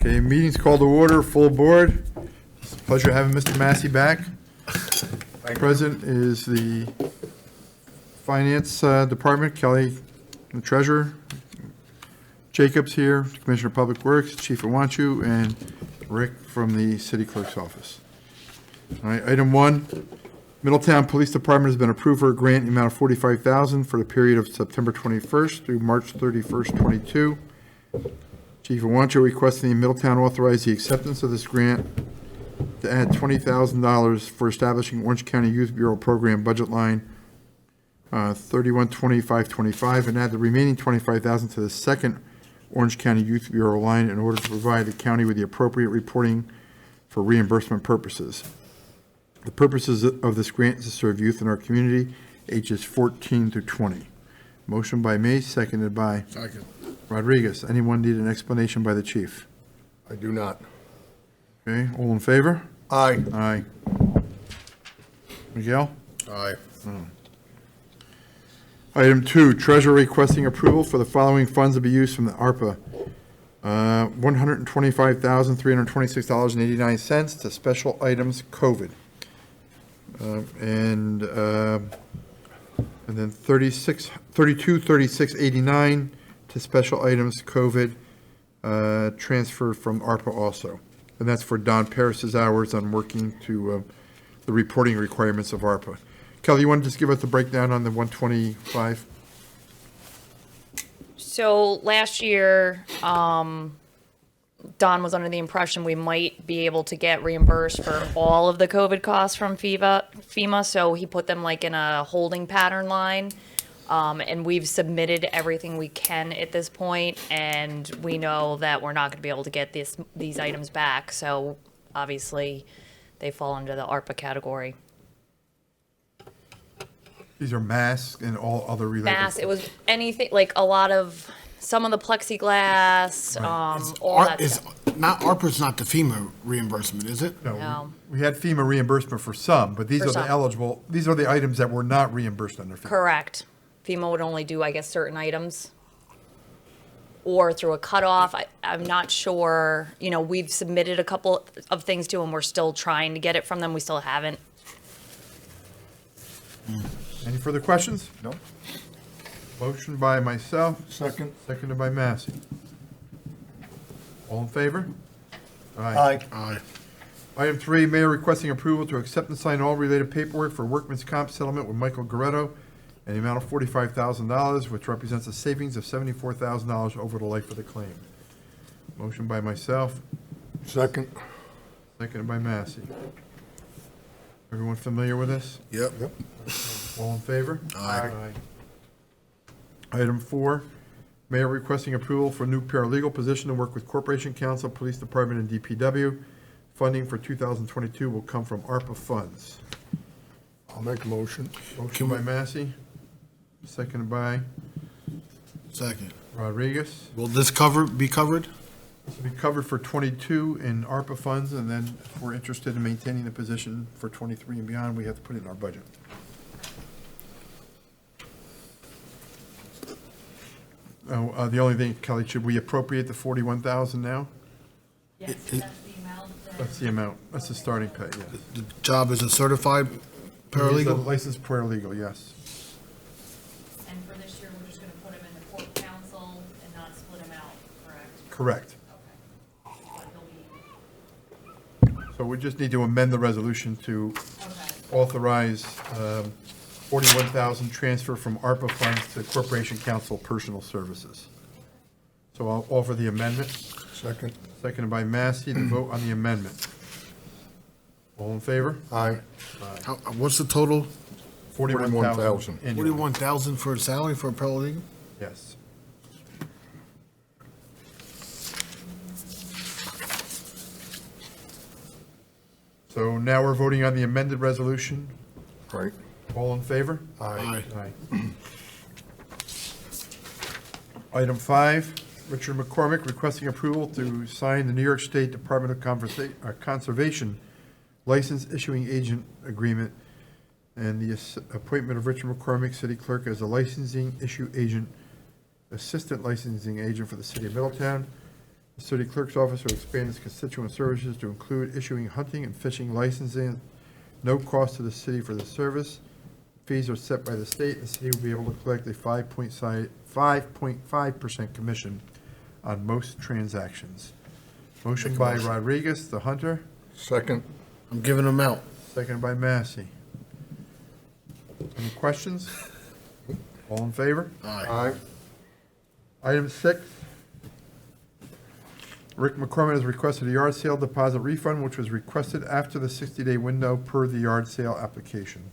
Okay, meeting's called to order, full board. It's a pleasure having Mr. Massey back. Present is the Finance Department, Kelly, the Treasurer. Jacob's here, Commissioner of Public Works, Chief Iwanchu, and Rick from the City Clerk's Office. All right, item 1, Middletown Police Department has been approved for a grant in the amount of $45,000 for the period of September 21st through March 31st, 22. Chief Iwanchu requesting the Middletown authorize the acceptance of this grant to add $20,000 for establishing Orange County Youth Bureau program budget line 312525 and add the remaining $25,000 to the second Orange County Youth Bureau line in order to provide the county with the appropriate reporting for reimbursement purposes. The purposes of this grant is to serve youth in our community, ages 14 through 20. Motion by me, seconded by Second. Rodriguez. Anyone need an explanation by the chief? I do not. Okay, all in favor? Aye. Aye. Miguel? Aye. Item 2, Treasurer requesting approval for the following funds to be used from the ARPA. $125,326.89 to special items COVID. And then $32,36.89 to special items COVID transferred from ARPA also. And that's for Don Paris's hours on working to the reporting requirements of ARPA. Kelly, you want to just give us the breakdown on the 125? So last year, Don was under the impression we might be able to get reimbursed for all of the COVID costs from FEMA, so he put them like in a holding pattern line. And we've submitted everything we can at this point, and we know that we're not going to be able to get these items back. So obviously, they fall under the ARPA category. These are masks and all other related. Mass, it was anything like some of the plexiglass, all that stuff. ARPA's not the FEMA reimbursement, is it? No. We had FEMA reimbursement for some, but these For are the some. eligible, these are the items that were not reimbursed under FEMA. Correct. FEMA would only do, I guess, certain items. Or through a cutoff. I'm not sure. You know, we've submitted a couple of things to them. We're still trying to get it from them. We still haven't. Any further questions? No. Motion by myself, Second. seconded by Massey. All in favor? Aye. Aye. Item 3, Mayor requesting approval to accept and sign all related paperwork for workman's comp settlement with Michael Goretto in the amount of $45,000, which represents a savings of $74,000 over the life of the claim. Motion by myself, Second. seconded by Massey. Everyone familiar with this? Yep. All in favor? Aye. Item 4, Mayor requesting approval for new paralegal position to work with Corporation Counsel, Police Department, and DPW. Funding for 2022 will come from ARPA funds. I'll make a motion. Motion by Massey, seconded by Second. Rodriguez. Will this be covered? This will be covered for 22 in ARPA funds, and then if we're interested in maintaining the position for 23 and beyond, we have to put it in our budget. The only thing, Kelly, should we appropriate the 41,000 now? Yes, that's the amount. That's the amount. That's the starting pay, yes. The job is a certified He's a paralegal? licensed paralegal, yes. And for this year, we're just going to put him in the court council and not split him out, correct? Correct. Okay. But he'll be, So we just need to amend the resolution to okay. authorize 41,000 transfer from ARPA funds to Corporation Counsel Personal Services. So I'll offer the amendment. Second. Seconded by Massey. The vote on the amendment. All in favor? Aye. What's the total? 41,000. annually. 41,000 for a salary for a paralegal? Yes. So now we're voting on the amended resolution. Right. All in favor? Aye. Aye. Item 5, Richard McCormick requesting approval to sign the New York State Department of Conservation license issuing agent agreement and the appointment of Richard McCormick, city clerk, as a licensing issue agent, assistant licensing agent for the city of Middletown. The city clerk's office will expand its constituent services to include issuing hunting and fishing licensing. No cost to the city for the service. Fees are set by the state. The city will be able to collect a 5.5% commission on most transactions. Motion Make a by motion. Rodriguez, the hunter, Second. I'm giving them out. seconded by Massey. Any questions? All in favor? Aye. Item 6, Rick McCormick has requested a yard sale deposit refund, which was requested after the 60-day window per the yard sale application.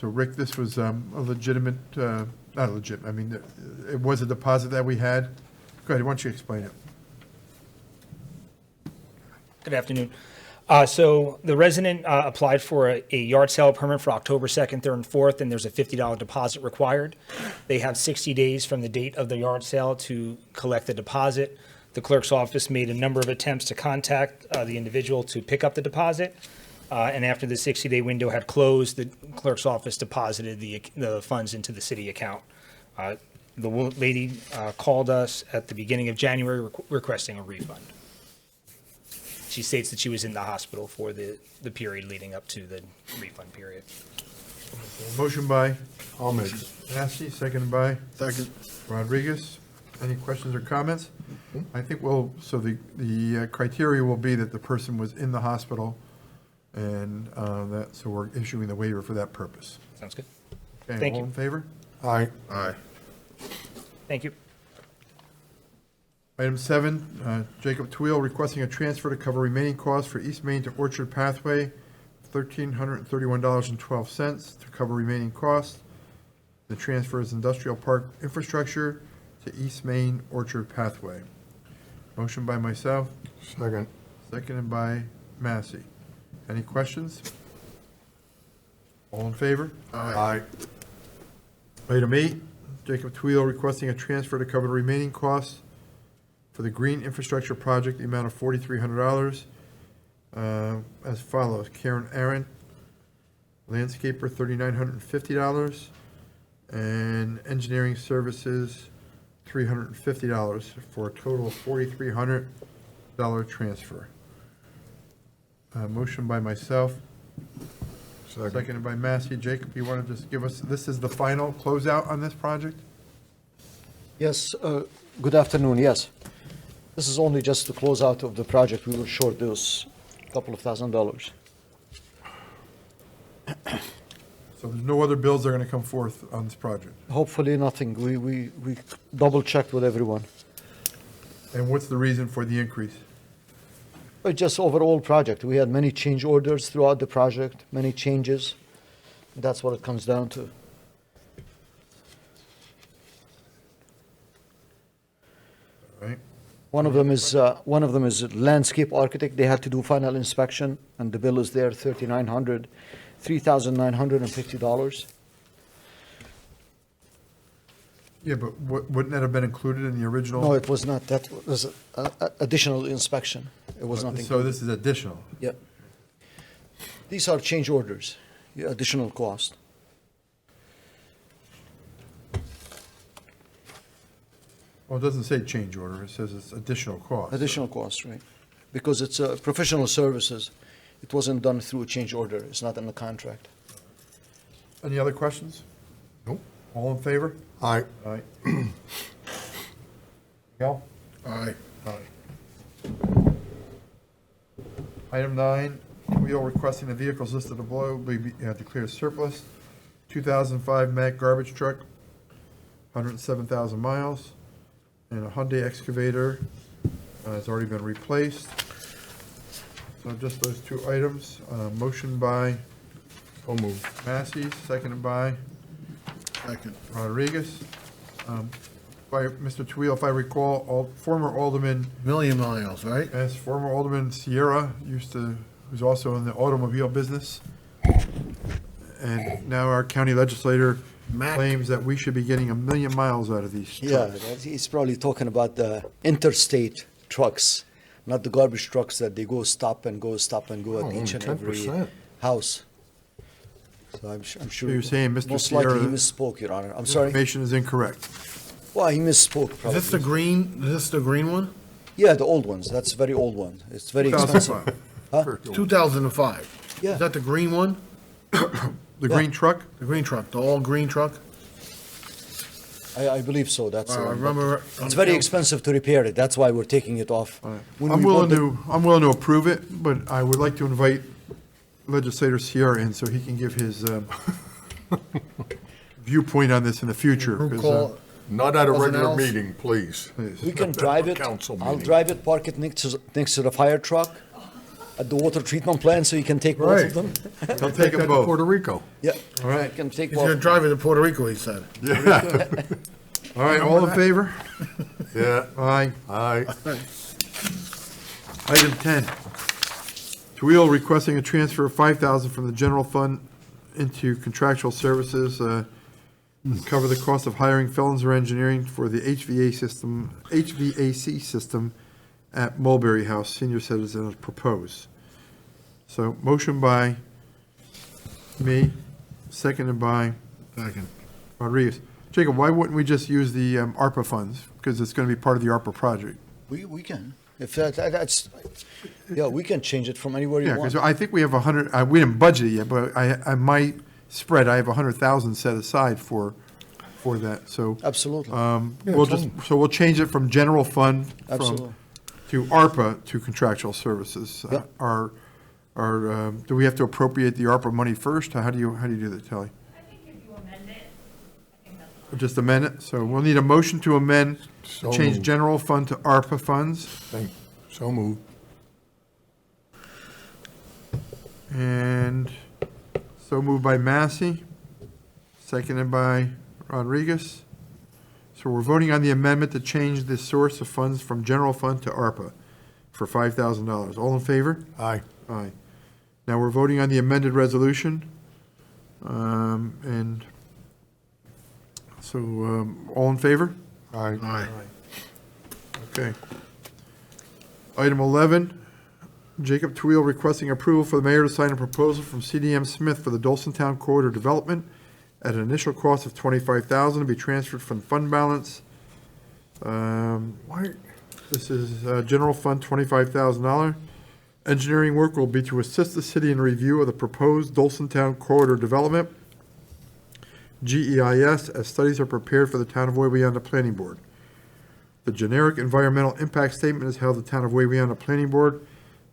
So Rick, this was a legitimate, not legit, I mean, it was a deposit that we had. Go ahead, why don't you explain it? Good afternoon. So the resident applied for a yard sale permit for October 2nd, 3rd, and 4th, and there's a $50 deposit required. They have 60 days from the date of the yard sale to collect the deposit. The clerk's office made a number of attempts to contact the individual to pick up the deposit, and after the 60-day window had closed, the clerk's office deposited the funds into the city account. The lady called us at the beginning of January requesting a refund. She states that she was in the hospital for the period leading up to the refund period. Motion by I'll make it. Massey, seconded by Second. Rodriguez. Any questions or comments? I think so the criteria will be that the person was in the hospital, and so we're issuing the waiver for that purpose. Sounds good. Okay, Thank all you. in favor? Aye. Aye. Thank you. Item 7, Jacob Tweel requesting a transfer to cover remaining costs for East Main to Orchard Pathway, $1,331.12 to cover remaining costs. The transfer is industrial park infrastructure to East Main Orchard Pathway. Motion by myself, Second. seconded by Massey. Any questions? All in favor? Aye. Item 8, Jacob Tweel requesting a transfer to cover the remaining costs for the green infrastructure project, the amount of $4,300, as follows. Karen Aaron, landscaper, $3,950, and engineering services, $350, for a total of $4,300 transfer. Motion by myself, seconded by Massey. Jacob, you want to just give us, this is the final closeout on this project? Yes, good afternoon, yes. This is only just the closeout of the project. We were short those couple of $1,000. So there's no other bills that are going to come forth on this project? Hopefully nothing. We double-checked with everyone. And what's the reason for the increase? But just overall project. We had many change orders throughout the project, many changes. That's what it comes down to. All right? One of them is a landscape architect. They had to do final inspection, and the bill is there, $3,950. Yeah, but wouldn't that have been included in the original? No, it was not. That was additional inspection. It was not So included. this is additional? Yep. These are change orders, additional cost. Well, it doesn't say change order, it says it's additional cost. Additional cost, right? Because it's professional services. It wasn't done through a change order. It's not in the contract. Any other questions? Nope. All in favor? Aye. Aye. Miguel? Aye. Aye. Item 9, Wheel requesting the vehicles listed below be declared surplus. 2005 Mack garbage truck, 107,000 miles, and a Hyundai excavator has already been replaced. So just those two items. Motion by So moved. Massey, seconded by Second. Rodriguez. By Mr. Tweel, if I recall, former Alderman, Million miles, right? as former Alderman Sierra who's also in the automobile business. And now our county legislator Mack. claims that we should be getting 1,000,000 miles out of these Yeah, trucks. he's probably talking about the interstate trucks, not the garbage trucks that they go stop and go at each and every 10%. house. So I'm sure. So you're saying Mr. Most likely he Sierra- misspoke, Your Honor. I'm sorry. Information is incorrect. Well, he misspoke, Is probably. this the green one? Yeah, the old ones, that's a very old one. It's very expensive. 2005. Yeah. Is that the green one? The green truck? The green truck, the all green truck? I believe so, that's the I one. remember. It's very expensive to repair it, that's why we're taking it off. When I'm we bought I'm willing to approve it, but I would like to invite legislator Sierra in so he can give his viewpoint on this in the future. 'cause, Call, Not at a Wasn't regular else? meeting, please. We can drive it, Council I'll meeting. drive it, park it next to the fire truck at the water treatment plant, so you can take both Right. of them. I'll take them That to both. Puerto Rico. Yeah. All right. You can take he's gonna both. drive it to Puerto Rico, he said. All right, all in favor? Yeah, Aye. aye. Item 10, Twill requesting a transfer of $5,000 from the general fund into contractual services, cover the cost of hiring felons or engineering for the HVAC system at Mulberry House Senior Citizens proposed. So motion by me, seconded by Second. Rodriguez. Jacob, why wouldn't we just use the ARPA funds? Because it's going to be part of the ARPA project. We can, if that's, yeah, we can change it from anywhere Yeah, you want. because I think we have 100, we didn't budget it yet, but I might spread, I have 100,000 set aside for that, so. Absolutely, We'll just, so we'll change it from general fund absolutely. to ARPA to contractual services. Yeah. Do we have to appropriate the ARPA money first? How do you do that, Telly? I think if you amend it, I think that's Or just amend it? So we'll need a motion to amend, So change moved. general fund to ARPA funds. So moved. And so moved by Massey, seconded by Rodriguez. So we're voting on the amendment to change the source of funds from general fund to ARPA for $5,000. All in favor? Aye. Aye. Now we're voting on the amended resolution. And so, all in favor? Aye. Aye. Okay. Item 11, Jacob Twill requesting approval for the mayor to sign a proposal from CDM Smith for the Dolsontown Corridor Development at an initial cost of $25,000 to be transferred from fund balance. Why, This is general fund, $25,000. Engineering work will be to assist the city in review of the proposed Dolsontown Corridor Development, GEIS, as studies are prepared for the town of Wawayanda Planning Board. The generic environmental impact statement is how the town of Wawayanda Planning Board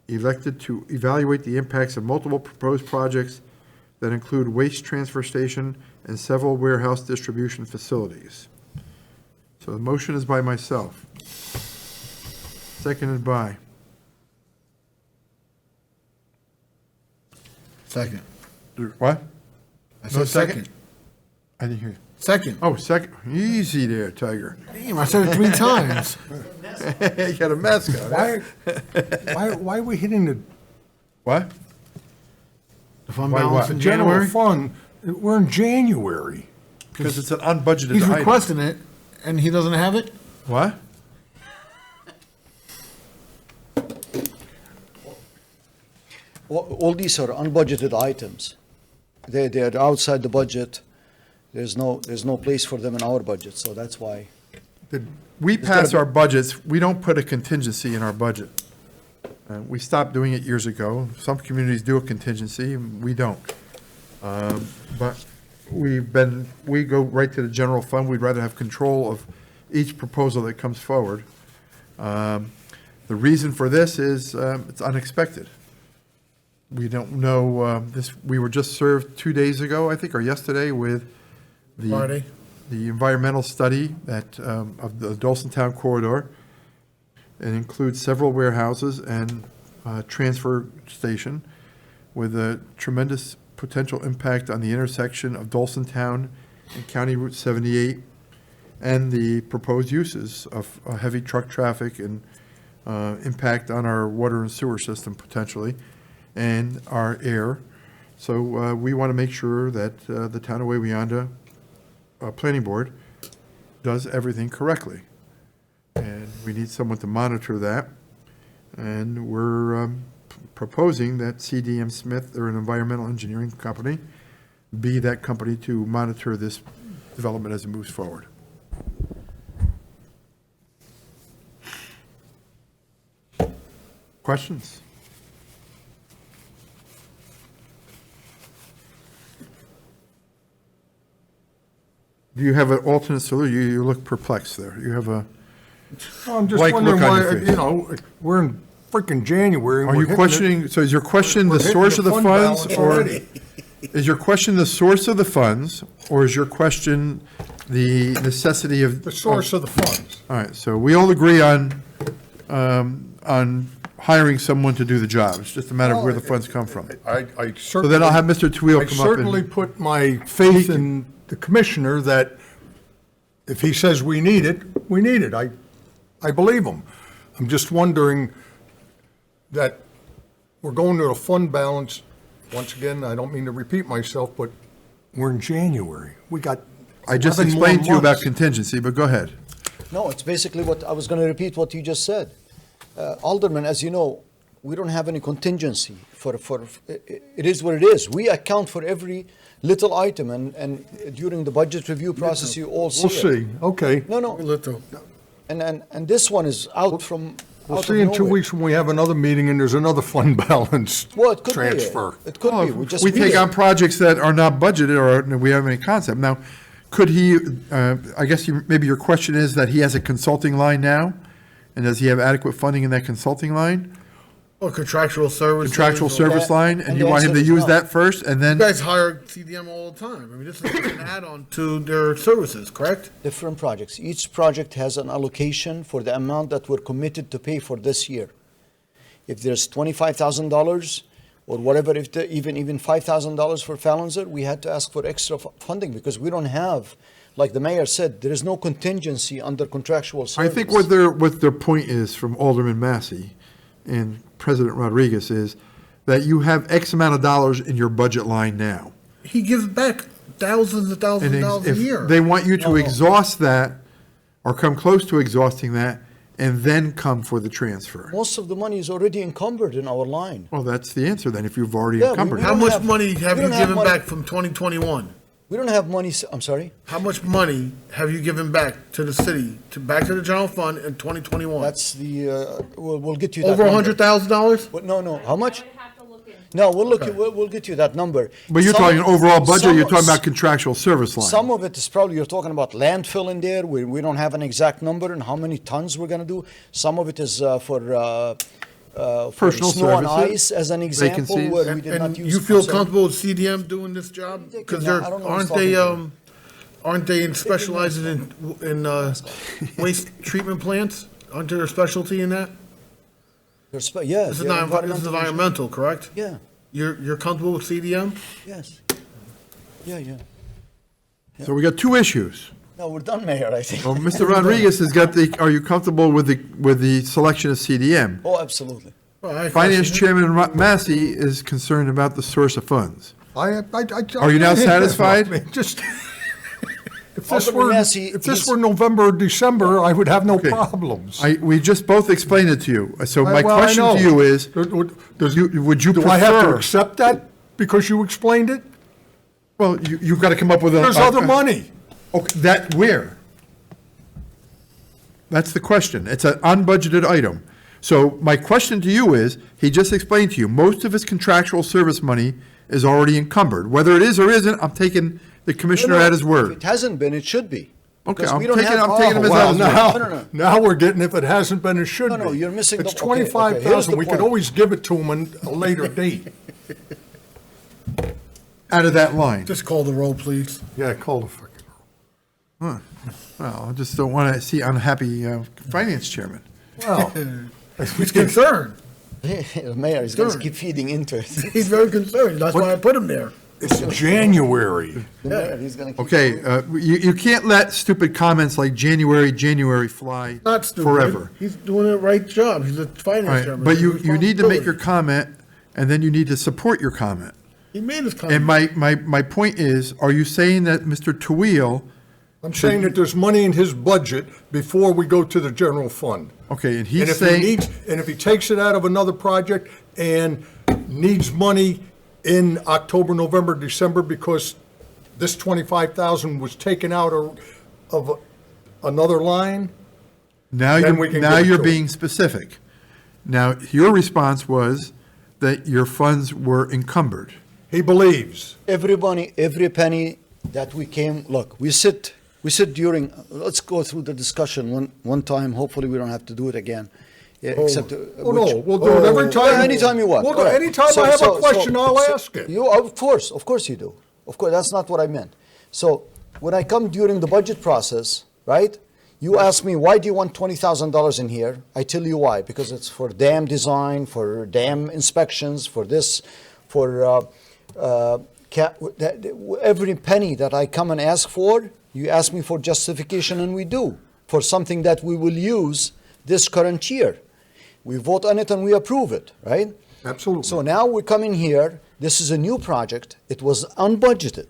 elected to evaluate the impacts of multiple proposed projects that include waste transfer station and several warehouse distribution facilities. So the motion is by myself. Seconded by, Second. what? I No said second? second. I didn't hear you. Second. Oh, second, easy there, Tiger. Damn, I said it 3 times. You got a mascot. huh? why are we hitting the What? The fund Why balance what? in general January. fund? We're in January. Because it's an unbudgeted He's item. requesting it, and he doesn't have it? What? All these are unbudgeted items. They're outside the budget. There's no place for them in our budget, so that's why. We gotta pass be- our budgets, we don't put a contingency in our budget. We stopped doing it years ago. Some communities do a contingency, we don't. But we go right to the general fund. We'd rather have control of each proposal that comes forward. The reason for this is it's unexpected. We don't know, we were just served 2 days ago, I think, or yesterday, with Friday. the environmental study that, of the Dolsontown corridor. It includes several warehouses and a transfer station with a tremendous potential impact on the intersection of Dolsontown and County Route 78 and the proposed uses of heavy truck traffic and impact on our water and sewer system potentially and our air. So we want to make sure that the town of Wawayanda Planning Board does everything correctly. And we need someone to monitor that. And we're proposing that CDM Smith, they're an environmental engineering company, be that company to monitor this development as it moves forward. Questions? Do you have an alternate solution? You look perplexed there. You have a, I'm just Blank wondering look on your why, face. you know, we're in freaking January. and are we're you hitting questioning, so is your question we're the hitting source of the fund funds? balance Or already. is your question the source of the funds, or is your question the necessity of? The source of the funds. All right, so we all agree on hiring someone to do the job. It's just a matter of where the funds come from. I So certainly. then I'll have Mr. Twill I come up certainly and, put my faith in the commissioner that if he says we need it, we need it. I believe him. I'm just wondering that we're going to a fund balance. Once again, I don't mean to repeat myself, but we're in January. We got I just 11 more explained to you about months. contingency, but go ahead. No, it's basically what, I was going to repeat what you just said. Alderman, as you know, we don't have any contingency it is what it is. We account for every little item, and during the budget review process, you all see We'll it. see. Okay. No, no, Little. and this one is out from, We'll out of see in 2 nowhere. weeks when we have another meeting and there's another fund balance Well, it could transfer. be. It could be. We just We need take it. on projects that are not budgeted or we have any concept. Now, could he, I guess maybe your question is that he has a consulting line now? And does he have adequate funding in that consulting line? Or contractual service. Contractual service that- line? and And the you want him to answer is use no. that first and You then? guys hire CDM all the time. I mean, this is an add-on to their services, correct? Different projects. Each project has an allocation for the amount that we're committed to pay for this year. If there's $25,000 or whatever, if even $5,000 for Falonzer, we had to ask for extra funding because we don't have, like the mayor said, there is no contingency under contractual I service. think what their point is from Alderman Massey and President Rodriguez is that you have X amount of dollars in your budget line now. He gives back thousands and thousands And of dollars a if year. they want you No, to no. exhaust that or come close to exhausting that and then come for the transfer. Most of the money is already encumbered in our line. Well, that's the answer then, if you've already Yeah, we- encumbered. we it. How don't much have- money have we you don't have given money. back from 2021? We don't have money, I'm sorry? How much money have you given back to the city, back to the general fund in 2021? That's the, we'll get you that Over number. $100,000? What- No, how much? No, we'll get you that number. But you're Some- talking overall budget, or you're some- talking about contractual service line? Some of it is probably, you're talking about landfill in there, we don't have an exact number and how many tons we're gonna do. Some of it is for Personal snow and services, ice, as an example, vacancies. where we did not And use. you feel so- comfortable with CDM doing this job? Because I don't know what's talking aren't they specializing in waste treatment plants? Aren't there a specialty in that? Yeah. This is they're not, this is environmental environmental, correct? engineering. You're comfortable with CDM? Yeah, yes. Yeah. So we got two issues. No, we're done, Mayor, I think. Well, Mr. Rodriguez has got are you comfortable with the selection of CDM? Oh, absolutely. Well, I Finance question it. Chairman Massey is concerned about the source of funds. Are Are you now satisfied? Just, Alderman Massey, if this he's- were November or December, I would have no Okay. problems. We just both explained it to you. So my Well, I question know. to you is, Does- would you Do I have to prefer? accept that because you explained it? Well, you've got to come up with a. There's other money. Okay, where? That's the question. It's an unbudgeted item. So my question to you is, he just explained to you, most of his contractual service money is already encumbered. Whether it is or isn't, I'm taking the commissioner at his If word. it hasn't been, it should be. Okay, Because I'm we don't taking have- him as Well, his now, word. No. now we're getting, if it hasn't been, it should be. No, you're missing It's the- okay, here's 25,000. the We could point. always give it to them in a later date. Out of that line. Just call the roll, please. Yeah, call the fucking. Well, I just don't want to see unhappy finance chairman. Well, He's concerned. The Mayor is going to Sure. keep feeding into it. He's very concerned. That's why I put him there. it's January. The Mayor, he's going to keep. Okay, you can't let stupid comments like January fly Not stupid. forever. He's doing the right job. He's a All finance right, chairman. but It's you need to make your responsibility. comment, and then you need to support your comment. He made his comment. And my point is, are you saying that Mr. Tawil, I'm saying that there's money in his budget before we go to the general fund. okay, and And he's if he saying, needs, and if he takes it out of another project and needs money in October, November, December, because this 25,000 was taken out of another line, now then we can give it you're to him. being specific. Now, your response was that your funds were encumbered. He believes. Everybody, every penny that we came, look, we sit during, let's go through the discussion one time. Hopefully, we don't have to do it again. Yeah, except, Oh, no, we'll do it every time. Anytime you want. We'll do- All right. Anytime I have a question, I'll ask it. You, of course you do. Of course, that's not what I meant. So when I come during the budget process, right? You ask me, why do you want $20,000 in here? I tell you why, because it's for dam design, for dam inspections, for this, for every penny that I come and ask for, you ask me for justification, and we do, for something that we will use this current year. We vote on it and we approve it, right? Absolutely. So now we come in here, this is a new project, it was unbudgeted.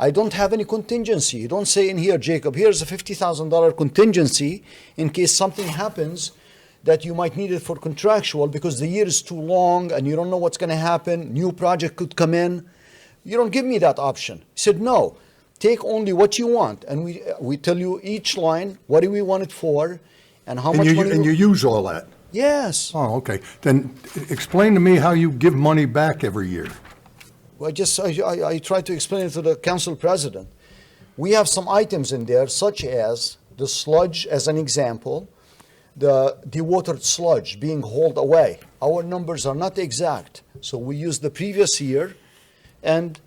I don't have any contingency. You don't say in here, Jacob, here's a $50,000 contingency in case something happens that you might need it for contractual because the year is too long and you don't know what's going to happen. New project could come in. You don't give me that option. He said, no, take only what you want. And we tell you each line, what do we want it for and how much money. And you use all that? Yes. Oh, okay. Then explain to me how you give money back every year. Well, I try to explain it to the council president. We have some items in there, such as the sludge, as an example, the dewatered sludge being hauled away. Our numbers are not exact, so we use the previous year, and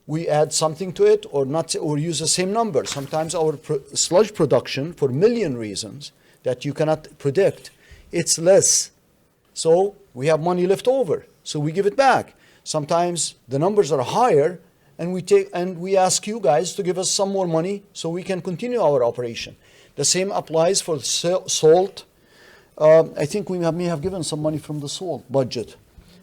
we add something to it, or not, or use the same number. Sometimes our sludge production, for a million reasons that you cannot predict, it's less. So we have money left over, so we give it back. Sometimes the numbers are higher, and we ask you guys to give us some more money so we can continue our operation. The same applies for salt. I think we may have given some money from the salt budget.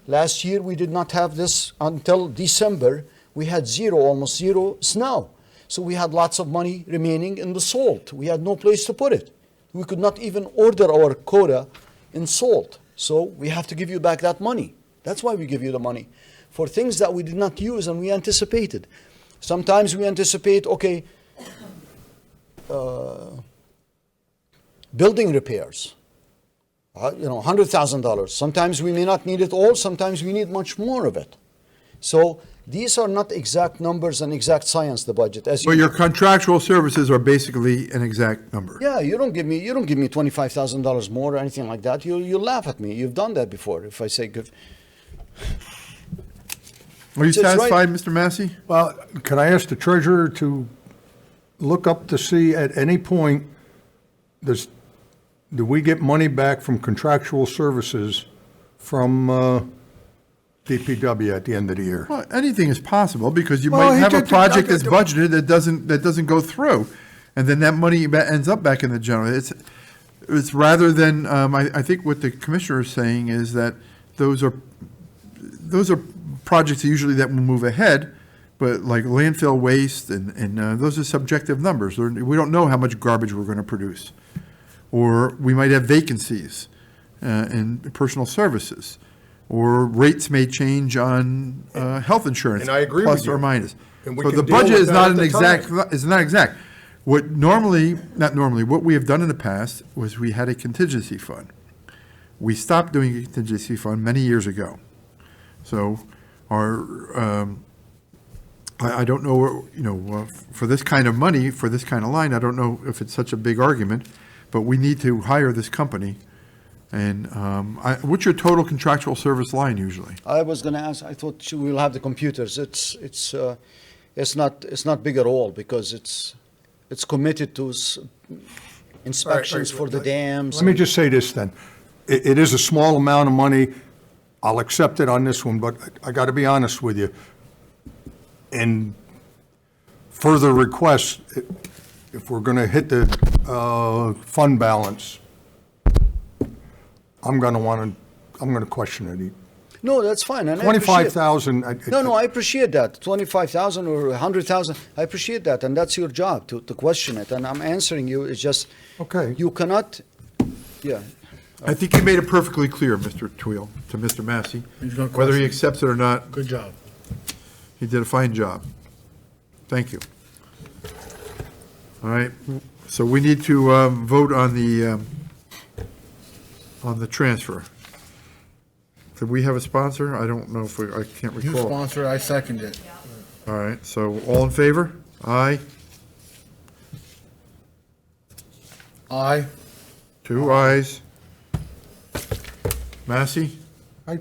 Last year we did not have this until December. We had almost zero snow. So we had lots of money remaining in the salt. We had no place to put it. We could not even order our quota in salt. So we have to give you back that money. That's why we give you the money. For things that we did not use and we anticipated. Sometimes we anticipate, okay, building repairs, $100,000. Sometimes we may not need it all, sometimes we need much more of it. So these are not exact numbers and exact science, the budget. As But your contractual services are basically an exact number. Yeah, you don't give me $25,000 more or anything like that. You laugh at me. You've done that before. If I say give. Are you It's right. satisfied, Mr. Massey? Well, can I ask the treasurer to look up to see at any point, do we get money back from contractual services from DPW at the end of the year? Well, anything is possible because you Well, might he have a did- project that's budgeted that doesn't go through, and then that money ends up back in the general. It's rather than I think what the commissioner is saying is that those are projects usually that will move ahead, but like landfill waste and those are subjective numbers. We don't know how much garbage we're going to produce, or we might have vacancies in personal services. Or rates may change on health insurance. And I agree with plus or you. minus. And we So can the deal budget with is that not at an the exact, time. is not exact. What what we have done in the past was we had a contingency fund. We stopped doing a contingency fund many years ago. So I don't know, for this kind of money, for this kind of line, I don't know if it's such a big argument, but we need to hire this company. And what's your total contractual service line usually? I was going to ask. I thought we'll have the computers. It's not big at all because it's committed to inspections for the dams. Let me just say this then. It is a small amount of money. I'll accept it on this one, but I got to be honest with you. In further requests, if we're going to hit the fund balance, I'm going to question it. No, that's fine. And I appreciate- 25,000. No, I appreciate that. 25,000 or 100,000. I appreciate that, and that's your job to question it. And I'm answering you. It's just Okay. you cannot. Yeah. I think you made it perfectly clear, Mr. Tweel, to Mr. Massey. He's gonna Whether he question. accepts it or not, Good job. he did a fine job. Thank you. All right, so we need to vote on the transfer. Did we have a sponsor? I don't know if we, I can't You recall. sponsor, I second it. All right, so all in favor? Aye. Aye. 2 ayes. Massey, I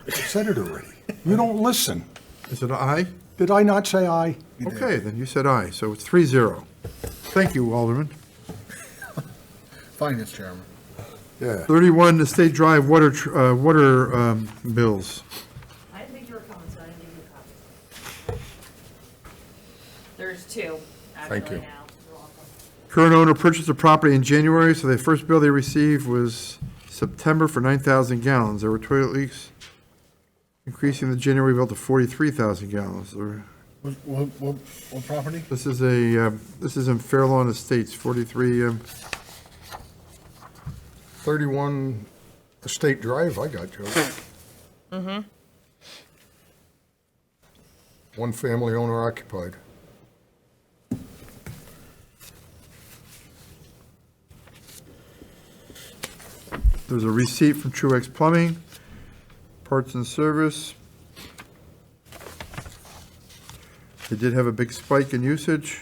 said it already. You don't listen. is it aye? Did I not say aye? Okay, then you said aye, so it's 3-0. Thank you, Alderman. Finance Chairman. Yeah. 31, Estate Drive water bills. I didn't think you were coming, so I didn't give you a copy. There's 2, Thank actually, you. now. You're welcome. Current owner purchased the property in January, so the first bill they received was September for 9,000 gallons. There were toilet leaks, increasing the January bill to 43,000 gallons. What property? This is in Fairlawn Estates, 43, 31 Estate Drive, I got you. Mm-hmm. One family owner occupied. there's a receipt from Truex Plumbing, parts and service. They did have a big spike in usage.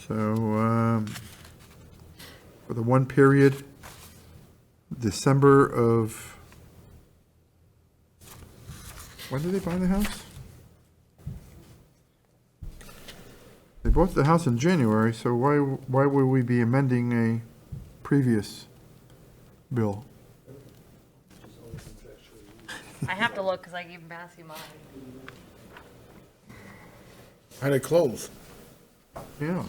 So, for the one period, December of, when did they buy the house? They bought the house in January, so why would we be amending a previous bill? I have to look because I gave Matthew mine. How'd it close? Yeah.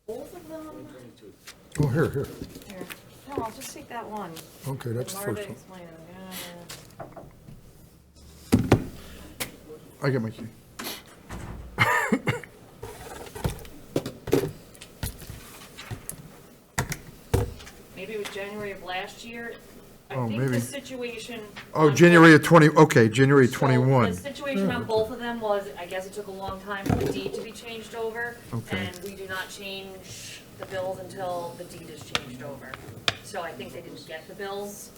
Both of them? Oh, here. Here. No, I'll just take that one. Okay, that's the Marta first one. explained it. I got my key. Maybe it was January of last year. I Oh, think maybe. the situation. Oh, on January both- of 20, okay, January So 21. the situation on both of them was, I guess it took a long time for the deed to be changed over. Okay. And we do not change the bills until the deed is changed over. So I think they didn't get the bills.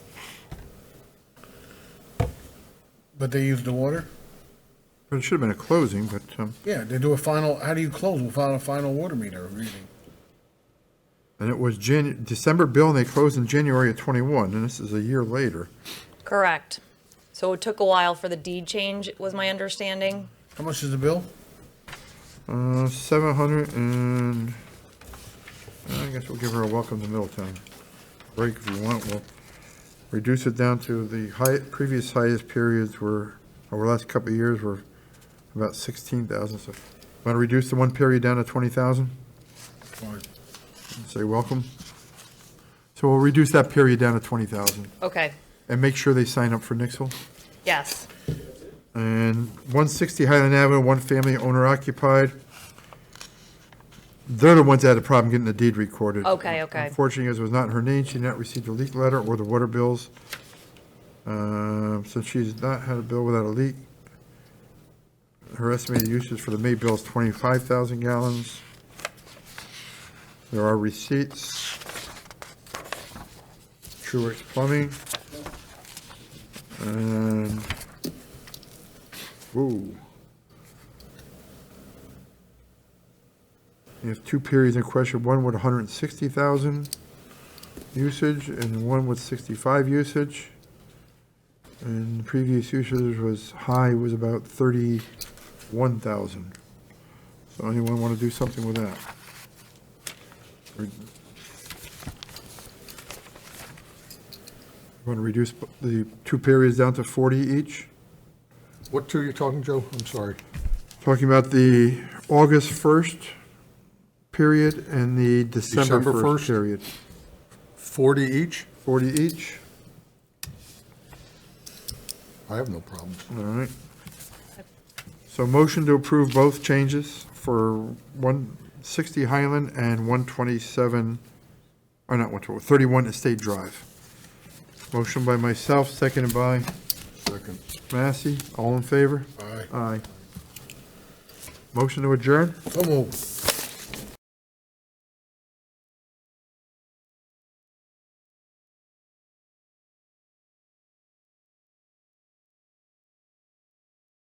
But they used the water? But it should have been a closing, but, Yeah, they do a final, how do you close without a final water meter reading? and it was December bill, and they closed in January of 21, and this is a year later. Correct. So it took a while for the deed change, was my understanding. How much is the bill? 700 and, I guess we'll give her a welcome to Middletown. Break if you want, we'll reduce it down to the previous highest periods were, over the last couple of years, were about 16,000, so. Want to reduce the one period down to 20,000? Fine. Say welcome. So we'll reduce that period down to 20,000, Okay, and make sure they sign up for Nixle. yes. And 160 Highland Avenue, one family owner occupied. They're the ones that had a problem getting the deed recorded. Okay, okay. Unfortunately, as it was not in her name, she did not receive the leak letter or the water bills. Since she's not had a bill without a leak, her estimated usage for the May bill is 25,000 gallons. There are receipts. Truex Plumbing. And, whoa. You have two periods in question, one with 160,000 usage and one with 65 usage. And the previous usage was was about 31,000. So anyone want to do something with that? Want to reduce the two periods down to 40 each? What two are you talking, Joe? I'm sorry. Talking about the August 1st period and the December December 1st 1st? period. 40 each? 40 each, I have no problems. all right. So motion to approve both changes for 160 Highland and 127, or not 120, 31 Estate Drive. Motion by myself, seconded by Second. Massey. All in favor? Aye. Aye. Motion to adjourn? So moved.